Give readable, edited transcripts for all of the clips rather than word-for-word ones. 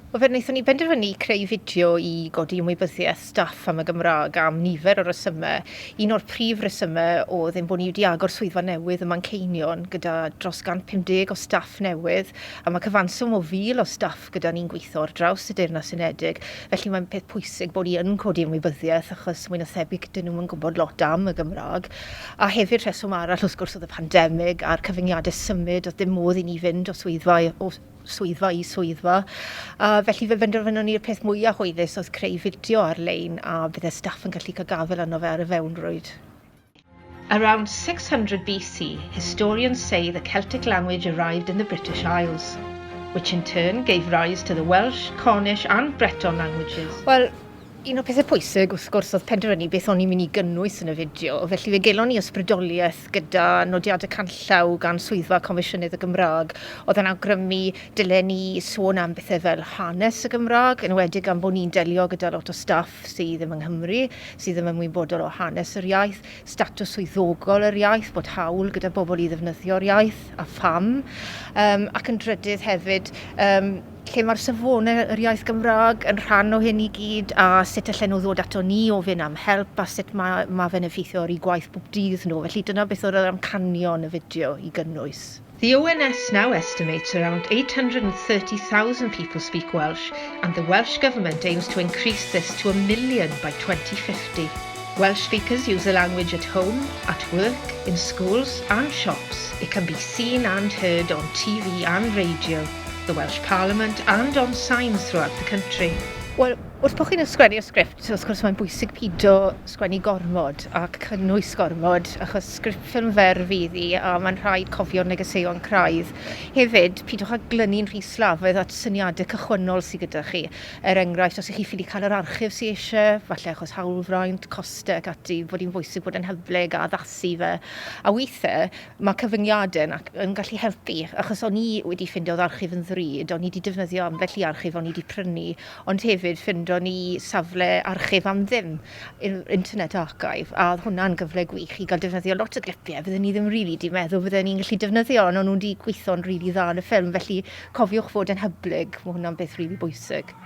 Wel, fe wnaethon ni benderfynu creu fideo i godi ymwybyddiaeth staff am y Gymraeg am nifer o resymau. Un o'r prif resymau oedd ein bod ni wedi agor swyddfa newydd ym Manceinion gyda dros 150 o staff newydd, a mae cyfanswm o 1,000 o staff gyda ni'n gweithio ar draws y Deyrnas Unedig. Felly mae'n peth pwysig bod ni yn codi ymwybyddiaeth achos mwy na thebyg dyn nhw'n gwybod lot am y Gymraeg. A hefyd rheswm arall wrth gwrs oedd y pandemig a'r cyfyngiadau symud oedd dim modd i ni fynd o swyddfa i swyddfa. Felly fe benderfynon ni'r peth mwyaf hwylus oedd creu fideo ar-lein a bydde staff yn gallu cael gafel arno fe ar y fewnrwyd. Around 600 BC, historians say the Celtic language arrived in the British Isles, which in turn gave rise to the Welsh, Cornish and Breton languages. Wel, un o pethau pwysig wrth gwrs oedd penderfynu beth o'n i'n mynd i gynnwys yn y fideo, felly fe gelon ni ysbrydoliaeth gyda nodiadau canllaw gan swyddfa Comisiynydd y Gymraeg, oedd yn awgrymu dylen ni sôn am bethau fel hanes y Gymraeg, yn enwedig am bod ni'n delio gyda lot o staff sydd ddim yng Nghymru, sydd ddim yn ymwybodol o hanes yr iaith, statws swyddogol yr iaith, bod hawl gyda bobl i ddefnyddio'r iaith a pham, ac yn drydydd hefyd lle mae'r safonau yr iaith Gymraeg yn rhan o hyn i gyd a sut allan nhw ddod ato ni ofyn am help a sut mae fe'n effeithio ar eu gwaith bob dydd nhw. Felly dyna beth oedd yr amcanion y fideo i gynnwys. The ONS now estimates around 830,000 people speak Welsh, and the Welsh Government aims to increase this to 1 million by 2050. Welsh speakers use the language at home, at work, in schools and shops. It can be seen and heard on TV and radio, the Welsh Parliament and on signs throughout the country. Wel, wrth bod chi'n ysgrifennu o sgript, wrth gwrs mae'n bwysig pido sgwennu gormod ac cynnwys gormod, achos sgript ffilm fer fydd hi a mae'n rhaid cofio negeseuon craidd. Hefyd, pidwch â glynu'n rhy slafedd at syniadau cychwynnol sydd gyda chi. Enghraifft, os ych chi ffili cael yr archif sydd eisiau, falle achos hawlfraint, costau ac ati, bod hi'n bwysig bod yn hyblyg a addasu fe. A weithiau, mae cyfyngiadau yn gallu helpu, achos o'n i wedi ffindio'r archif yn ddrud, o'n i wedi defnyddio ambell i archif o'n i wedi prynu, ond hefyd ffindo'n ni safle archif am ddim, Internet Archive, a hwnna'n gyfle gwych i gael defnyddio lot o glipiau fydden ni ddim rili di meddwl fydden ni'n gallu defnyddio, ond nhw wedi gweithio'n rili dda yn y ffilm, felly cofiwch fod yn hyblyg, mae hwnna'n beth rili bwysig.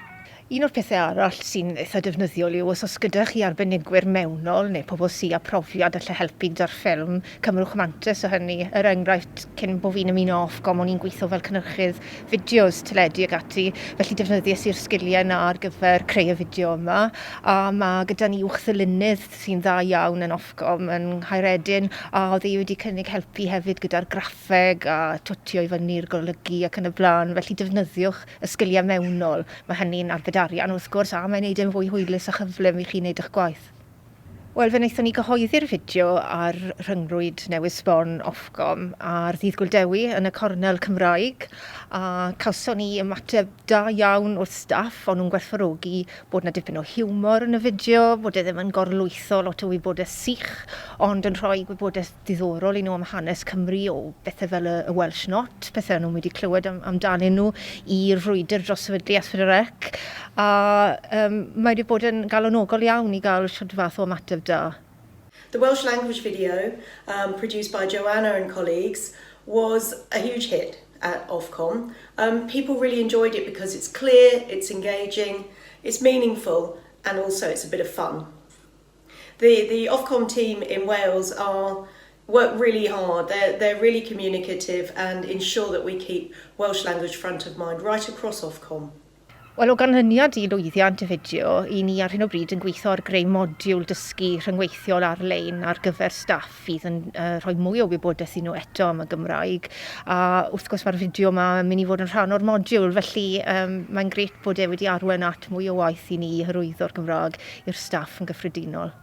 Un o'r pethau arall sy'n eitha defnyddiol yw os gyda chi arbenigwyr mewnol neu pobl sy'n â profiad allai helpu gyda'r ffilm, cymrwch mantais o hynny. Yr enghraifft cyn bod fi'n ymuno Ofcom, o'n i'n gweithio fel cynhyrchydd fideos teledu ag ati, felly defnyddiais i'r sgiliau yna ar gyfer creu y fideo yma. A mae gyda ni wrthdylunydd sy'n dda iawn yn Ofcom yn Nghaeredin, a oedd ei wedi cynnig helpu hefyd gyda'r graffeg a twtio i fyny'r golygu ac yn y blaen, felly defnyddiwch y sgiliau mewnol. Mae hynny'n arbedarion wrth gwrs, a mae'n neud yn fwy hwylus a chyflym i chi wneud eich gwaith. Wel, fe wnaethon ni gyhoeddi'r fideo ar rhyngrwyd newydd sbon Ofcom a'r ddydd Gwldewi yn y cornel Cymraeg, a cawson ni ymateb da iawn o'r staff, ond nhw'n gwerthfawrogi bod na dipyn o hiwmor yn y fideo, bod e ddim yn gorlwytho lot o wybodaeth sych, ond yn rhoi wybodaeth diddorol i nhw am hanes Cymru o bethau fel y Welsh Not, pethau nhw wedi clywed amdanyn nhw i'r frwydr dros sefydliaeth Prydain, a mae wedi bod yn galonogol iawn i gael siwrd fath o ymateb da. The Welsh language video, produced by Joanna and colleagues, was a huge hit at Ofcom. People really enjoyed it because it's clear, it's engaging, it's meaningful, and also it's a bit of fun. The Ofcom team in Wales work really hard. They're really communicative and ensure that we keep Welsh language front of mind right across Ofcom. Wel, o ganlyniad i lwyddiant y fideo, i ni ar hyn o bryd yn gweithio ar greu modiwl dysgu rhyngweithiol ar-lein ar gyfer staff fydd yn rhoi mwy o wybodaeth i nhw eto am y Gymraeg. A wrth gwrs mae'r fideo yma yn mynd i fod yn rhan o'r modiwl, felly mae'n grêt bod e wedi arwain at mwy o waith i ni hyrwyddo'r Gymraeg i'r staff yn gyffredinol.